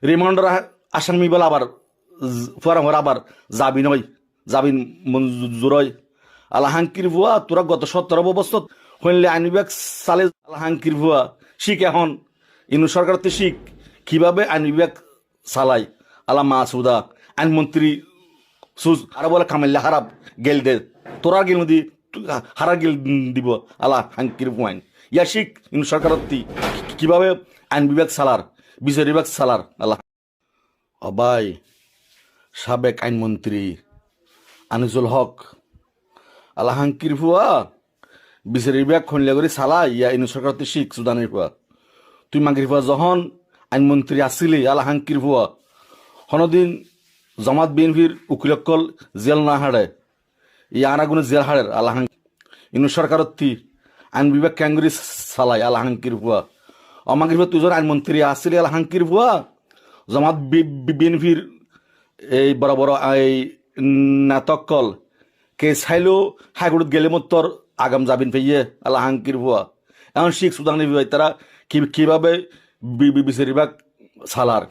Reminder আসামি বলে আবার ফুয়ারামর আবার জামিন হয়, জামিন মঞ্জুর হয়। আল্লাহ হাঙ্কির ভুয়া তোরা গত 17 বছর হইলে আইন বিভাগ চালে। আল্লাহ হাঙ্কির ভুয়া শিখ এখন ইনু সরকার শিখ কিভাবে আইন বিভাগ চালাই। আল্লাহ মাসুদা আইনমন্ত্রী সুজ আর বলে কামাইলে হারাপ গেল দে তোরা গেল দি হারা গেল দিব। আল্লাহ হাঙ্কির ভুয়াইন ইয়া শিখ ইনু সরকার কিভাবে আইন বিভাগ চালার, বিচার বিভাগ চালার। আল্লাহ অবাই সাবেক আইনমন্ত্রী আনিসুল হক আল্লাহ হাঙ্কির ভুয়া বিচার বিভাগ খনলে করে চালা ইয়া ইনু সরকার শিখ সুদানের ভুয়া। তুই মাগির ভুয়া যখন আইনমন্ত্রী আসিলি আল্লাহ হাঙ্কির ভুয়া হনদিন জামাত বিএনপির উকিলকল জেল না হাড়ে ই আনাগুনে জেল হাড়ের। আল্লাহ ইনু সরকার আইন বিভাগ ক্যাঙ্গুরি চালাই। আল্লাহ হাঙ্কির ভুয়া অমাগির ভুয়া তুই যখন আইনমন্ত্রী আসিলি আল্লাহ হাঙ্কির ভুয়া জামাত বিএনপির এই বড় বড় এই নাটকল কে চাইলেও হাইকোর্টত গেলে মত তোর আগাম জামিন পেয়ে। আল্লাহ হাঙ্কির ভুয়া এখন শিখ সুদানি তারা কিভাবে বিচার বিভাগ চালার।